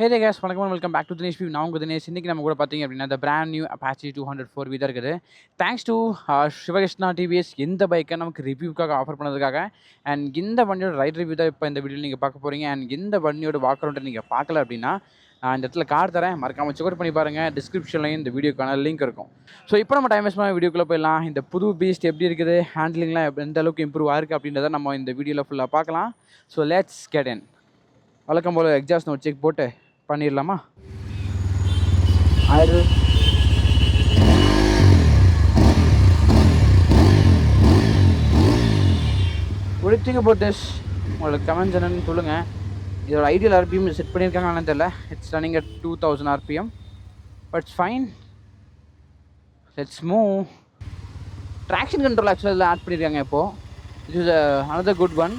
Hey there guys, வணக்கம் and welcome back to Dinesh View. நான் உங்கள் தினேஷ். இன்றைக்கி நம்ம கூட பார்த்தீங்க அப்படின்னா the brand new Apache 204 தான் இருக்குது. தேங்க்ஸ் டு சிவகிருஷ்ணா டிவிஎஸ் இந்த பைக்கை நமக்கு ரிவ்யூக்காக ஆஃபர் பண்ணதுக்காக. அண்ட் இந்த வண்டியோட ரைட் ரிவ்யூ தான் இப்போ இந்த வீடியோவில் நீங்கள் பார்க்க போகிறீங்க. அண்ட் இந்த வண்டியோட வாக் அரவுண்டை நீங்கள் பார்க்கல அப்படின்னா நான் இந்த இடத்துல கார் தரேன், மறக்காமல் செக் அவுட் பண்ணி பாருங்கள். டிஸ்கிரிப்ஷன்லையும் இந்த வீடியோக்கான லிங்க் இருக்கும். ஸோ இப்போ நம்ம டைம் வேஸ்ட் பண்ண வீடியோக்குள்ளே போயிடலாம். இந்த புது பீஸ்ட் எப்படி இருக்குது, ஹேண்ட்லிங்லாம் எந்த அளவுக்கு இம்ப்ரூவ் ஆயிருக்கு அப்படின்றத நம்ம இந்த வீடியோவில் ஃபுல்லாக பார்க்கலாம். So let's get in. வழக்கம் போல் எக்ஸாஸ்ட் நோட் செக் போட்டு பண்ணிடலாமா? ஆயிரம் ஒழிச்சிங்க போட்டுஸ் உங்களுக்கு கமெண்ட்ஸ் என்னன்னு சொல்லுங்கள். இதோட ஐடியல் ஆர்பிஎம் செட் பண்ணியிருக்காங்கன்னு தெரியல. It's running at 2000 RPM, but it's fine. Let's move. Traction control ஆக்சுவலாக இதில் ஆட் பண்ணியிருக்காங்க. இப்போது it is another good one.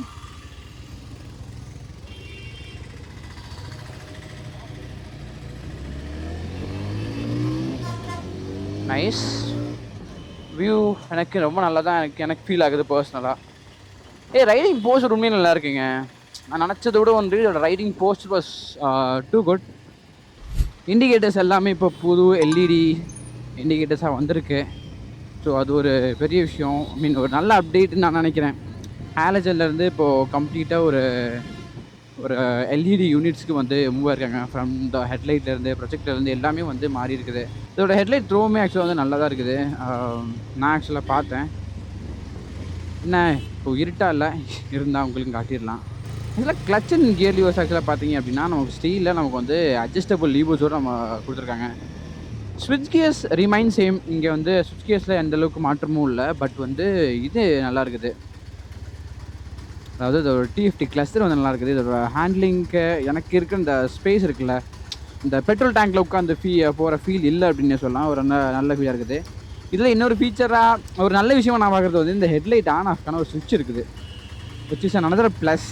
Nice view. எனக்கு ரொம்ப நல்லா தான் எனக்கு ஃபீல் ஆகுது பர்சனலாக. ரைடிங் போஸ்டர் உண்மையாக நல்லா இருக்குங்க. நான் நினச்சதை விட வந்து இதோட riding posture was too good. Indicators எல்லாமே இப்போ புது எல்இடி இண்டிகேட்டர்ஸாக வந்திருக்கு. ஸோ அது ஒரு பெரிய விஷயம். ஐ மீன் ஒரு நல்ல அப்டேட்னு நான் நினைக்கிறேன். ஹாலஜன்லேருந்து இப்போது கம்ப்ளீட்டாக ஒரு எல்இடி யூனிட்ஸ்க்கு வந்து மூவ் ஆயிருக்காங்க. ஃப்ரம் த ஹெட்லைட்லேருந்து ப்ரொஜெக்டர்லேருந்து எல்லாமே வந்து மாறி இருக்குது. இதோட ஹெட்லைட் த்ரோவுமே ஆக்சுவலாக வந்து நல்லா தான் இருக்குது. நான் ஆக்சுவலாக பார்த்தேன். என்ன இப்போ இருட்டாக இல்லை இருந்தால் உங்களுக்கு காட்டிடலாம். ஆக்சுவலாக கிளச் அண்ட் கியர் லீவர்ஸ் ஆக்சுவலாக பார்த்தீங்க அப்படின்னா நமக்கு ஸ்டீலில் நமக்கு வந்து அட்ஜஸ்டபிள் லீவர்ஸோடு நம்ம கொடுத்துருக்காங்க. ஸ்விட்ச் கியர்ஸ் ரிமைன் சேம். இங்கே வந்து ஸ்விட்ச் கியர்ஸில் எந்த அளவுக்கு மாற்றமும் இல்லை. பட் வந்து இது நல்லா இருக்குது. அதாவது இதோட டிஎஃப்டி கிளஸ்டர் வந்து நல்லா இருக்குது. இதோட ஹேண்ட்லிங்க்கு எனக்கு இருக்கிற இந்த ஸ்பேஸ் இருக்குல்ல, இந்த பெட்ரோல் டேங்க்கில் உட்காந்து போகிற ஃபீல் இல்லை அப்படின்னு சொல்லலாம். ஒரு நல்ல ஃபீலாக இருக்குது. இதில் இன்னொரு ஃபீச்சராக ஒரு நல்ல விஷயமாக நான் பார்க்குறது வந்து இந்த ஹெட்லைட் ஆன் ஆஃப்கான ஒரு சுவிட்ச் இருக்குது. Which is another plus.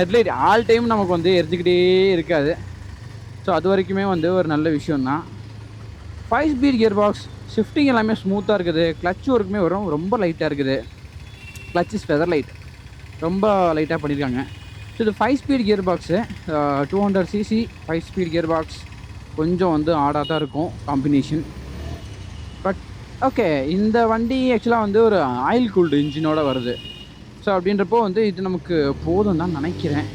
Headlight all time நமக்கு வந்து எரிஞ்சிக்கிட்டே இருக்காது. ஸோ அது வரைக்குமே வந்து ஒரு நல்ல விஷயம்தான். 5 ஸ்பீட் கியர் பாக்ஸ், ஷிஃப்டிங் எல்லாமே ஸ்மூத்தாக இருக்குது. கிளச் ஒர்க்குமே வரும், ரொம்ப லைட்டாக இருக்குது. கிளச் இஸ் ஃபெதர் லைட், ரொம்ப லைட்டாக பண்ணியிருக்காங்க. ஸோ இது 5 speed gear box, 200cc 5 speed gear box. கொஞ்சம் வந்து ஆடாக தான் இருக்கும் காம்பினேஷன். பட் ஓகே, இந்த வண்டி ஆக்சுவலாக வந்து ஒரு ஆயில் கூல்டு இன்ஜினோட வருது. ஸோ அப்படின்றப்போ வந்து இது நமக்கு போதும் தான் நினைக்கிறேன்.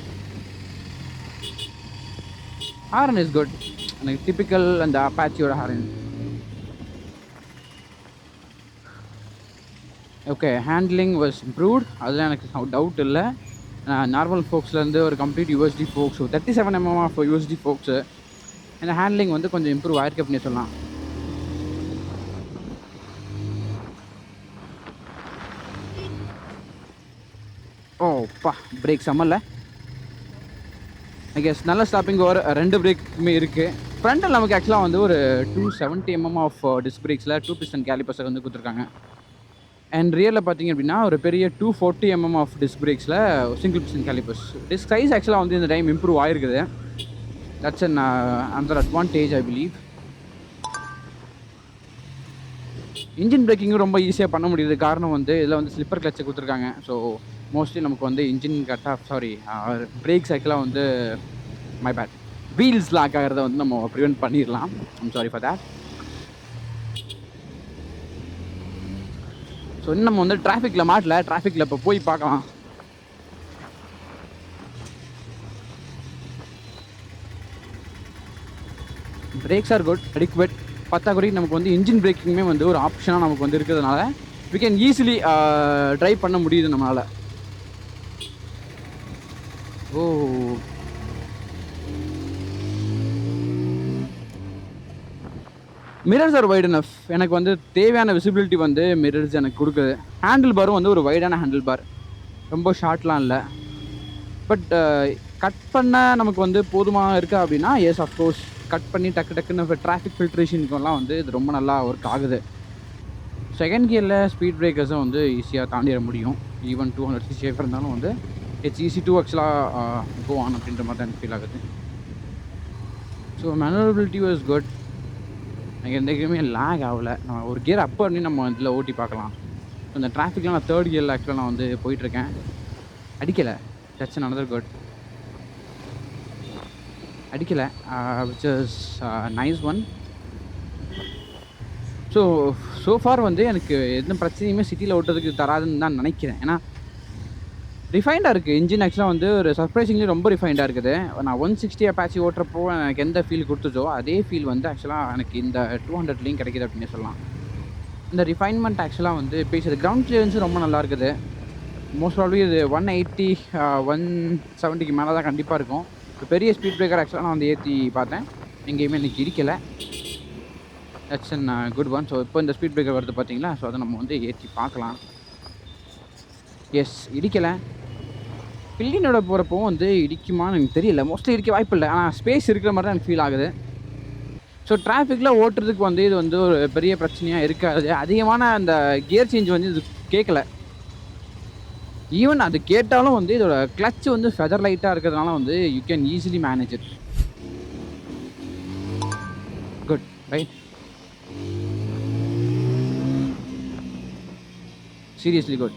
Horn is good. எனக்கு டிப்பிக்கல் அந்த அப்பாச்சியோட horn. Okay, handling was improved, அதில் எனக்கு டவுட் இல்லை. நார்மல் ஃபோக்ஸ்லேருந்து ஒரு complete USD forks, 37 mm of USD forks. இந்த ஹேண்ட்லிங் வந்து கொஞ்சம் இம்ப்ரூவ் ஆயிருக்கு அப்படின்னு சொல்லலாம். ஓப்பா, பிரேக் செம்மல்ல. ஐ கெஸ் நல்ல ஸ்டாப்பிங் ஓவர். 2 பிரேக்குமே இருக்குது. ஃப்ரண்டில் நமக்கு ஆக்சுவலாக வந்து ஒரு 270 mm ஆஃப் டிஸ்க் பிரேக்ஸில் 2 பிஸ்டன் கேலிபர்ஸை வந்து கொடுத்துருக்காங்க. அண்ட் ரியலில் பார்த்தீங்க அப்படின்னா ஒரு பெரிய 240 mm ஆஃப் டிஸ்க் பிரேக்ஸில் single piston calipers. Disc size ஆக்சுவலாக வந்து இந்த டைம் இம்ப்ரூவ் ஆகிருக்குது. That's an another advantage I believe. Engine பிரேக்கிங்கும் ரொம்ப ஈஸியாக பண்ண முடியுது. காரணம் வந்து இதில் வந்து ஸ்லிப்பர் கிளச்சை கொடுத்துருக்காங்க. ஸோ மோஸ்ட்லி நமக்கு வந்து இன்ஜின் பிரேக்ஸ் ஆக்சுவலாக வந்து மை பேட் வீல்ஸ் லாக் ஆகிறத வந்து நம்ம ப்ரிவென்ட் பண்ணிடலாம். I'm sorry for that. So இன்னும் நம்ம வந்து டிராஃபிக்கில் மாட்டல. டிராஃபிக்கில் இப்போ போய் பார்க்கலாம். Brakes are good, adequate. பத்தாக்குறை நமக்கு வந்து இன்ஜின் பிரேக்கிங்குமே வந்து ஒரு ஆப்ஷனாக நமக்கு வந்து இருக்கிறதுனால வி கேன் ஈஸிலி ட்ரைவ் பண்ண முடியுது நம்மளால். ஓ, மிரர்ஸ் ஆர் வைட் எனஃப். எனக்கு வந்து தேவையான விசிபிலிட்டி வந்து மிரர்ஸ் எனக்கு கொடுக்குது. ஹேண்டில் பாரும் வந்து ஒரு வைடான ஹேண்டில் பார், ரொம்ப ஷார்ட்லாம் இல்லை. பட் கட் பண்ண நமக்கு வந்து போதுமாக இருக்கா அப்படின்னா எஸ் அஃப்கோர்ஸ். கட் பண்ணி டக்குன்னு இப்போ டிராஃபிக் ஃபில்ட்ரேஷனுக்கெல்லாம் வந்து இது ரொம்ப நல்லா ஒர்க் ஆகுது. செகண்ட் கியரில் ஸ்பீட் பிரேக்கர்ஸும் வந்து ஈஸியாக தாண்டிட முடியும். ஈவன் 200cc இருந்தாலும் வந்து இட்ஸ் ஈஸி டூ ஆக்சுவலாக கோ ஆன் அப்படின்ற மாதிரி தான் எனக்கு ஃபீல் ஆகுது. So manoeuvrability was good. எனக்கு எந்த கேமே லேக் ஆகலை. நம்ம ஒரு கியர் அப் பண்ணி நம்ம இதில் ஓட்டி பார்க்கலாம். இந்த டிராஃபிக்லாம் நான் 3rd கியரில் ஆக்சுவலாக நான் வந்து போயிட்டுருக்கேன். அடிக்கலை. That's another good. அடிக்கலை, which is nice one. So far வந்து எனக்கு எந்த பிரச்சனையுமே சிட்டியில் ஓட்டுறதுக்கு தராதுன்னு தான் நினைக்கிறேன். ஏன்னா ரிஃபைண்டாக இருக்குது இன்ஜின். ஆக்சுவலாக வந்து ஒரு சர்ப்ரைசிங்லி ரொம்ப ரிஃபைண்டாக இருக்குது. நான் 160 அப்பாச்சி ஓட்டுறப்போ எனக்கு எந்த ஃபீல் கொடுத்துச்சோ அதே ஃபீல் வந்து ஆக்சுவலாக எனக்கு இந்த 200லேயும் கிடைக்கிது அப்படின்னு சொல்லலாம். இந்த ரிஃபைன்மெண்ட் ஆக்சுவலாக வந்து பேசுகிறது. கிரவுண்ட் கிளியரன்ஸும் ரொம்ப நல்லா இருக்குது. மோஸ்ட் ப்ராபப்லி இது 180 170க்கு மேலே தான் கண்டிப்பாக இருக்கும். இப்போ பெரிய ஸ்பீட் பிரேக்கர் ஆக்சுவலாக நான் வந்து ஏற்றி பார்த்தேன், எங்கேயுமே இன்றைக்கி இடிக்கலை. That's an good one. So இப்போ இந்த ஸ்பீட் பிரேக்கர் வருது பார்த்தீங்களா, ஸோ அதை நம்ம வந்து ஏற்றி பார்க்கலாம். எஸ், இடிக்கலை. பில்லியனோட போகிறப்போ வந்து இடிக்குமான்னு எனக்கு தெரியல, மோஸ்ட்லி இடிக்க வாய்ப்பு இல்லை. ஆனால் ஸ்பேஸ் இருக்கிற மாதிரி தான் எனக்கு ஃபீல் ஆகுது. ஸோ டிராஃபிக்கில் ஓட்டுறதுக்கு வந்து இது வந்து ஒரு பெரிய பிரச்சனையாக இருக்காது. அதிகமான அந்த கியர் சேஞ்ச் வந்து இது கேட்கல. ஈவன் அது கேட்டாலும் வந்து இதோட கிளச் வந்து ஃபெதர் லைட்டாக இருக்கிறதுனால வந்து you can easily manage it. Good, right. Seriously good.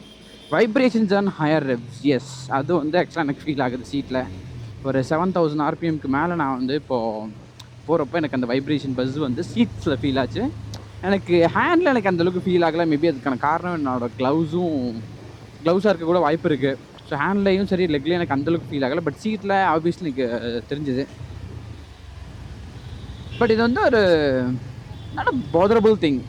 Vibrations and higher revs, yes, அது வந்து ஆக்சுவலாக எனக்கு ஃபீல் ஆகுது. சீட்டில் ஒரு 7000 RPMக்கு மேலே நான் வந்து இப்போது போகிறப்போ எனக்கு அந்த வைப்ரேஷன் பஸ் வந்து சீட்ஸில் ஃபீல் ஆச்சு. எனக்கு ஹேண்டில் எனக்கு அந்தளவுக்கு ஃபீல் ஆகலை. மேபி அதுக்கான காரணம் என்னோடய க்ளவுஸாக இருக்க கூட வாய்ப்பு இருக்குது. ஸோ ஹேண்ட்லையும் சரி லெக்லேயும் எனக்கு அந்தளவுக்கு ஃபீல் ஆகலை. பட் சீட்டில் ஆப்வியஸ்லி எனக்கு தெரிஞ்சுது. பட் இது வந்து ஒரு not a botherable thing.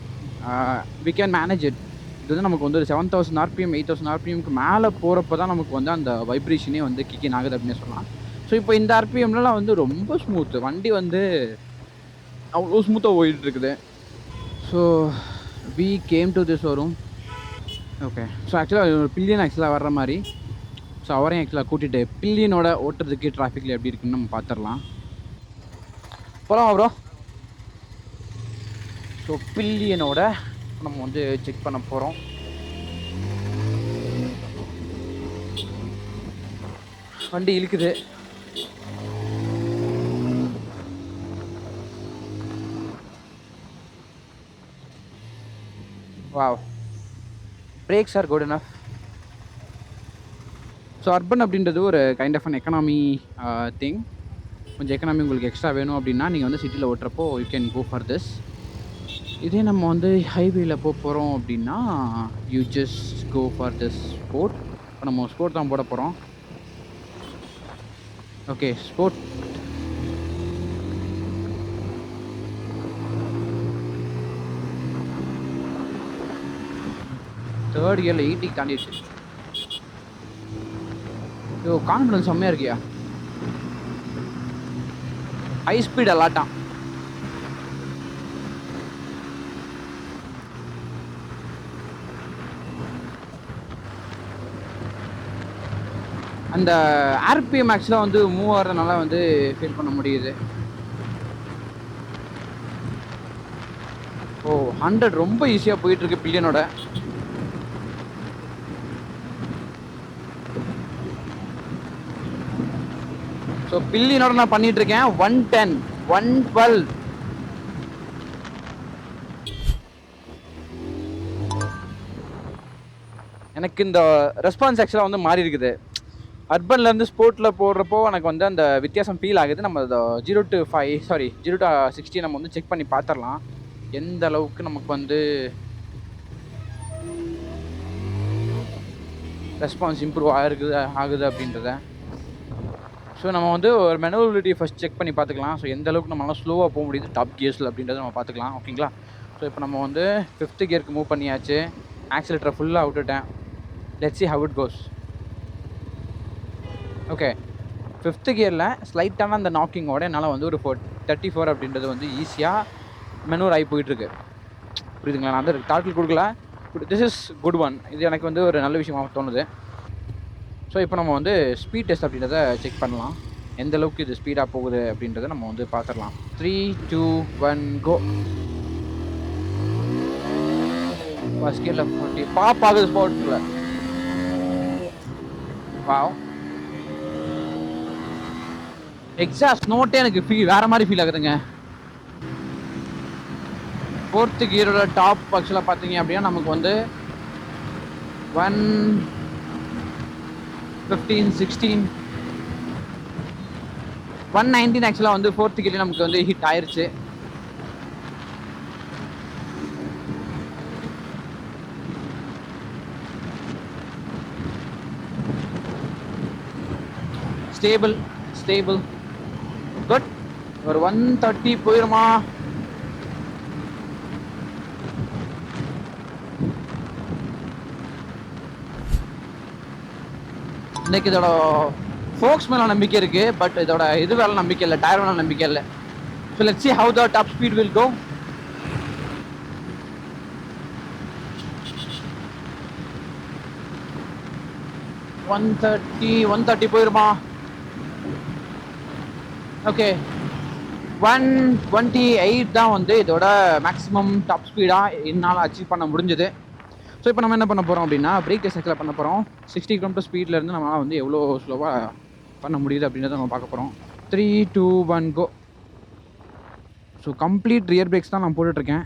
We can manage it. இது வந்து நமக்கு வந்து ஒரு 7000 RPM 8000 RPMக்கு மேலே போகிறப்ப தான் நமக்கு வந்து அந்த வைப்ரேஷனே வந்து கிக்கின் ஆகுது அப்படின்னு சொல்லலாம். ஸோ இப்போ இந்த RPMலாம் வந்து ரொம்ப ஸ்மூத்து, வண்டி வந்து அவ்வளோ ஸ்மூத்தாக போயிட்டு இருக்குது. So we came to this showroom. Okay, so ஆக்சுவலாக ஒரு பில்லியன் ஆக்சுவலாக வர்ற மாதிரி. ஸோ அவரையும் ஆக்சுவலாக கூட்டிகிட்டு பில்லியனோட ஓட்டுறதுக்கு டிராஃபிக்கில் எப்படி இருக்குன்னு நம்ம பார்த்துடலாம். போகலாம் ப்ரோ. ஸோ பில்லியனோட நம்ம வந்து செக் பண்ண போகிறோம். வண்டி இழுக்குது. Wow, brakes are good enough. So urban அப்படின்றது ஒரு kind of an economy thing. கொஞ்சம் எக்கனாமி உங்களுக்கு எக்ஸ்ட்ரா வேணும் அப்படின்னா நீங்கள் வந்து சிட்டியில் ஓட்டுறப்போ you can go for this. இதே நம்ம வந்து ஹைவேயில் போகிறோம் அப்படின்னா you just go for this sport. இப்போ நம்ம ஸ்போர்ட் தான் போட போகிறோம். Okay, sport. தேர்ட் இயரில் 80 தாண்டிடுச்சு. ஐயோ, கான்ஃபிடன்ஸ் செம்மையாக இருக்கியா. ஹை ஸ்பீட் அலாட்டான். அந்த ஆர்பிஎம் ஆக்சுவலாக வந்து மூவ் ஆகிறதுனால வந்து ஃபீல் பண்ண முடியுது. ஓ, 100 ரொம்ப ஈஸியாக போயிட்டுருக்கு பில்லியனோட. ஸோ பில்லியனோட நான் பண்ணிட்டு இருக்கேன் 110 112. எனக்கு இந்த ரெஸ்பான்ஸ் ஆக்சுவலாக வந்து மாறி இருக்குது. அர்பன்லேருந்து ஸ்போர்ட்டில் போடுறப்போ எனக்கு வந்து அந்த வித்தியாசம் ஃபீல் ஆகுது. நம்ம 0 to 60 நம்ம வந்து செக் பண்ணி பார்த்துடலாம் எந்த அளவுக்கு நமக்கு வந்து ரெஸ்பான்ஸ் இம்ப்ரூவ் ஆகுது அப்படின்றத. ஸோ நம்ம வந்து ஒரு மேனுவபிலிட்டி ஃபஸ்ட் செக் பண்ணி பார்த்துக்கலாம். ஸோ எந்த அளவுக்கு நம்மளால் ஸ்லோவாக போக முடியுது டாப் கியர்ஸில் அப்படின்றத நம்ம பார்த்துக்கலாம். ஓகேங்களா. ஸோ இப்போ நம்ம வந்து 5th கியருக்கு மூவ் பண்ணியாச்சு. ஆக்சிலேட்டரை ஃபுல்லாக விட்டுட்டேன். Let's see how it goes. Okay, 5th கியரில் ஸ்லைட்டான அந்த நாக்கிங்கோட என்னால் வந்து ஒரு 34 அப்படின்றது வந்து ஈஸியாக மெனூர் ஆகி போயிட்டுருக்கு. புரியுதுங்களா. நான் வந்து தாட்டில் கொடுக்கல. This is good one. இது எனக்கு வந்து ஒரு நல்ல விஷயமாக தோணுது. ஸோ இப்போ நம்ம வந்து ஸ்பீட் டெஸ்ட் அப்படின்றத செக் பண்ணலாம். எந்த அளவுக்கு இது ஸ்பீடாக போகுது அப்படின்றத நம்ம வந்து பார்த்துடலாம். 3 2 1 கோ. ஃபர்ஸ்ட் கியரில் 40 பாப் ஆகுது ஸ்போர்ட்ஸில். வாவ், எக்ஸாஸ்ட் நோட்டே எனக்கு வேறு மாதிரி ஃபீல் ஆகுதுங்க. 4th கியரோட டாப் ஆக்சுவலாக பார்த்தீங்க அப்படின்னா நமக்கு வந்து 115 16 119 ஆக்சுவலாக வந்து 4th கீழே நமக்கு வந்து ஹிட் ஆயிடுச்சு. Stable good. ஒரு 130 போயிருமா? இன்னைக்கு இதோட ஃபோக்ஸ் மேலே நம்பிக்கை இருக்கு, பட் இதோட இது வேலை நம்பிக்கை இல்லை, டயர் மேலே நம்பிக்கை இல்லை. So let's see how the top speed will go. One thirty போயிருமா? ஓகே, 128 தான் வந்து இதோட மேக்ஸிமம் டாப் ஸ்பீடாக என்னால் அச்சீவ் பண்ண முடிஞ்சது. ஸோ இப்போ நம்ம என்ன பண்ண போகிறோம் அப்படின்னா, பிரேக் டெஸ்ட் ஆக்சுவலாக பண்ண போகிறோம். 60 km ஸ்பீட்லேருந்து நம்மளால் வந்து எவ்வளோ ஸ்லோவாக பண்ண முடியுது அப்படின்றத நம்ம பார்க்க போகிறோம். 3, 2, 1 கோ. ஸோ கம்ப்ளீட் ரியர் பிரேக்ஸ் தான் நான் போட்டுட்ருக்கேன்.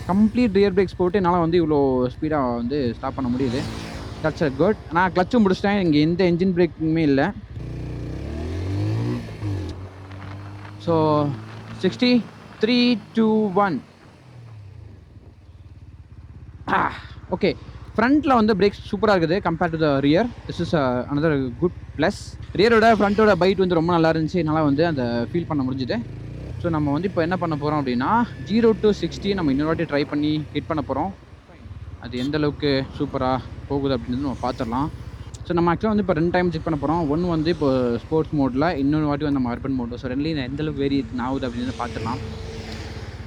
கம்ப்ளீட் ரியர் பிரேக்ஸ் போட்டு என்னால் வந்து இவ்வளோ ஸ்பீடாக வந்து ஸ்டாப் பண்ண முடியுது. That's a good. நான் கிளச்சும் முடிச்சிட்டேன், இங்கே எந்த என்ஜின் பிரேக்குமே இல்லை. ஸோ 60, 3, 2, 1. ஓகே, ஃப்ரண்ட்டில் வந்து பிரேக்ஸ் சூப்பராக இருக்குது compared to the rear. This is another good plus. ரியரோட ஃப்ரண்ட்டோட பைட் வந்து ரொம்ப நல்லா இருந்துச்சு, என்னால் வந்து அந்த ஃபீல் பண்ண முடிஞ்சுது. ஸோ நம்ம வந்து இப்போ என்ன பண்ண போகிறோம் அப்படின்னா, 0 to 60 நம்ம இன்னொரு வாட்டி ட்ரை பண்ணி ஹிட் பண்ண போகிறோம். அது எந்த அளவுக்கு சூப்பராக போகுது அப்படின்றது நம்ம பார்த்துடலாம். ஸோ நம்ம ஆக்சுவலாக வந்து இப்போ 2 டைம் செக் பண்ண போகிறோம். ஒன்று வந்து இப்போ ஸ்போர்ட்ஸ் மோடில், இன்னொரு வாட்டி வந்து நம்ம அர்பன் மோடு. ஸோ ரெண்டுலேயும் எந்த அளவுக்கு வேரியேஷன் ஆகுது அப்படின்னு பார்த்துடலாம்.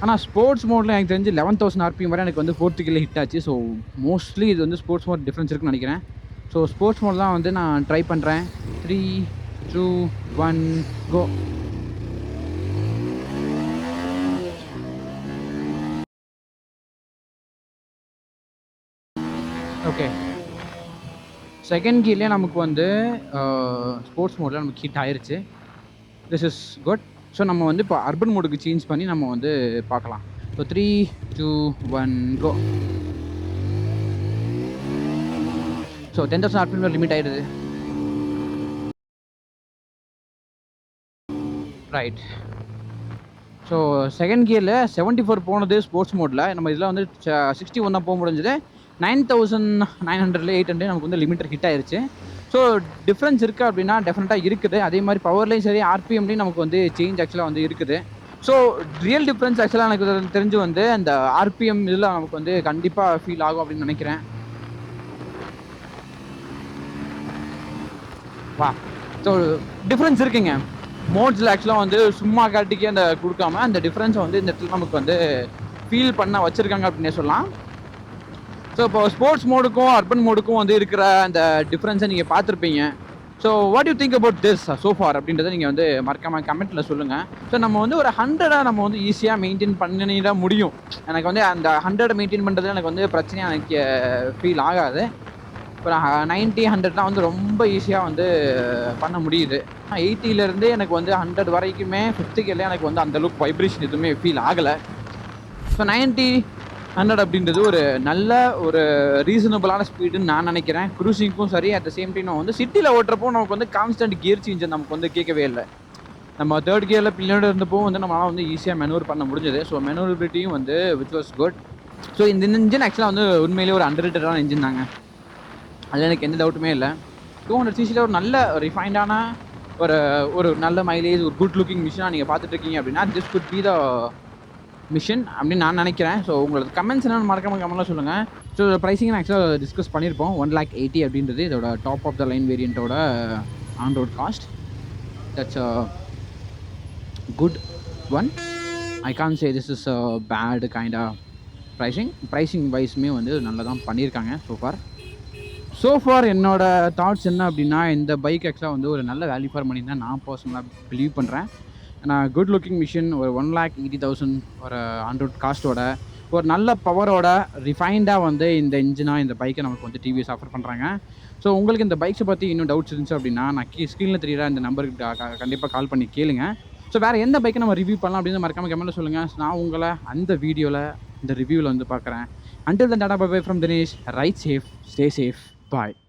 ஆனால் ஸ்போர்ட்ஸ் மோடில் எனக்கு தெரிஞ்சு 11,000 RPM வரை எனக்கு வந்து 4th கீழே ஹிட் ஆச்சு. ஸோ மோஸ்ட்லி இது வந்து ஸ்போர்ட்ஸ் மோட் டிஃப்ரென்ஸ் இருக்குன்னு நினைக்கிறேன். ஸோ ஸ்போர்ட்ஸ் மோட் தான் வந்து நான் ட்ரை பண்ணுறேன். 3, 2, 1 கோ. ஓகே, செகண்ட் கீழே நமக்கு வந்து ஸ்போர்ட்ஸ் மோடில் நமக்கு ஹிட் ஆயிடுச்சு. This is good. ஸோ நம்ம வந்து இப்போ அர்பன் மோடுக்கு சேஞ்ச் பண்ணி நம்ம வந்து பார்க்கலாம். ஸோ 3, 2, 1 கோ. ஸோ 10,000 RPM லிமிட் ஆகிடுது. ரைட். ஸோ செகண்ட் கியரில் 74 போனது ஸ்போர்ட்ஸ் மோடில். நம்ம இதில் வந்து 61 தான் போக முடிஞ்சது. 9,900 800 நமக்கு வந்து லிமிட்டர் ஹிட் ஆயிடுச்சு. ஸோ டிஃப்ரென்ஸ் இருக்குது அப்படின்னா டெஃபினட்டாக இருக்குது. அதே மாதிரி பவர்லையும் சரி RPMலையும் நமக்கு வந்து சேஞ்ச் ஆக்சுவலாக வந்து இருக்குது. ஸோ ரியல் டிஃப்ரென்ஸ் ஆக்சுவலாக எனக்கு தெரிஞ்சு வந்து அந்த RPM இதில் நமக்கு வந்து கண்டிப்பாக ஃபீல் ஆகும் அப்படின்னு நினைக்கிறேன். வா, ஸோ டிஃப்ரென்ஸ் இருக்குங்க. மோட்ஸில் ஆக்சுவலாக வந்து சும்மா காட்டிக்கே அந்த கொடுக்காம அந்த டிஃப்ரென்ஸை வந்து இந்த இடத்துல நமக்கு வந்து ஃபீல் பண்ண வச்சுருக்காங்க அப்படின்னே சொல்லலாம். ஸோ இப்போ ஸ்போர்ட்ஸ் மோடுக்கும் அர்பன் மோடுக்கும் வந்து இருக்கிற அந்த டிஃப்ரென்ஸை நீங்கள் பார்த்துருப்பீங்க. So what you think about this so for அப்படின்றத நீங்கள் வந்து மறக்காமல் கமெண்ட்டில் சொல்லுங்கள். ஸோ நம்ம வந்து ஒரு 100 நம்ம வந்து ஈஸியாக மெயின்டைன் பண்ணிட முடியும். எனக்கு வந்து அந்த 100 மெயின்டைன் பண்ணுறது எனக்கு வந்து பிரச்சனையாக எனக்கு ஃபீல் ஆகாது. இப்போ 90, 100லாம் வந்து ரொம்ப ஈஸியாக வந்து பண்ண முடியுது. 80லேருந்து எனக்கு வந்து 100 வரைக்குமே 5th கியர்ல எனக்கு வந்து அந்தளவுக்கு வைப்ரேஷன் எதுவுமே ஃபீல் ஆகலை. ஸோ 90, 100 அப்படின்றது ஒரு நல்ல ஒரு ரீசனபிளான ஸ்பீடுன்னு நான் நினைக்கிறேன். க்ரூசிங்க்கும் சரி, அட் த சேம் டைம் நம்ம வந்து சிட்டியில் ஓட்டுறப்போ நமக்கு வந்து கான்ஸ்டன்ட் கியர் சேஞ்ச் நமக்கு வந்து கேட்கவே இல்லை. நம்ம 3rd கியரில் பின்னாடி இருந்தப்போ வந்து நம்மளால் வந்து ஈஸியாக மெனூவர் பண்ண முடிஞ்சது. ஸோ மெனூரபிலிட்டியும் வந்து விச் வாஸ் குட். ஸோ இந்த இன்ஜின் ஆக்சுவலாக வந்து உண்மையிலேயே ஒரு அண்டர்ரேட்டடான இன்ஜின் தாங்க, அதில் எனக்கு எந்த டவுட்டுமே இல்லை. 200cc ஒரு நல்ல ரிஃபைண்டான ஒரு நல்ல மைலேஜ், ஒரு குட் லுக்கிங் மிஷினாக நீங்கள் பார்த்துட்டு இருக்கீங்க அப்படின்னா this could be the machine அப்படின்னு நான் நினைக்கிறேன். ஸோ உங்களுக்கு கமெண்ட்ஸ் என்னென்னு மறக்காமல் கமெண்ட்லாம் சொல்லுங்கள். ஸோ ப்ரைஸிங் ஆக்சுவலாக டிஸ்கஸ் பண்ணியிருப்போம். 1,80,000 அப்படின்றது இதோட டாப் ஆஃப் த லைன் வேரியண்ட்டோட on road cost. That's a good one. I can say this is a bad kind of pricing வைஸுமே வந்து நல்லா தான் பண்ணியிருக்காங்க ஸோ ஃபார் என்னோடய தாட்ஸ் என்ன அப்படின்னா, இந்த பைக் ஆக்சுவலாக வந்து ஒரு நல்ல வேல்யூ ஃபார் மணி தான் நான் பர்சனலாக பிலீவ் பண்ணுறேன். நான் குட் லுக்கிங் மிஷின், ஒரு 1,80,000 ஒரு ஆன் ரோட் காஸ்ட்டோட, ஒரு நல்ல பவரோட ரிஃபைண்டாக வந்து இந்த இன்ஜினாக இந்த பைக்கை நமக்கு வந்து டிவிஎஸ் ஆஃபர் பண்ணுறாங்க. ஸோ உங்களுக்கு இந்த பைக்ஸை பற்றி இன்னும் டவுட்ஸ் இருந்துச்சு அப்படின்னா நான் ஸ்க்ரீனில் தெரியுற இந்த நம்பருக்கு கண்டிப்பாக கால் பண்ணி கேளுங்க. ஸோ வேறு எந்த பைக்கை நம்ம ரிவ்யூ பண்ணலாம் அப்படின்னு மறக்காமல் கமெண்ட்டில் சொல்லுங்கள். நான் உங்களை அந்த வீடியோவில் இந்த ரிவ்யூவில் வந்து பார்க்குறேன். Until then, Tata, bye bye from Dinesh. Ride safe, stay safe, bye.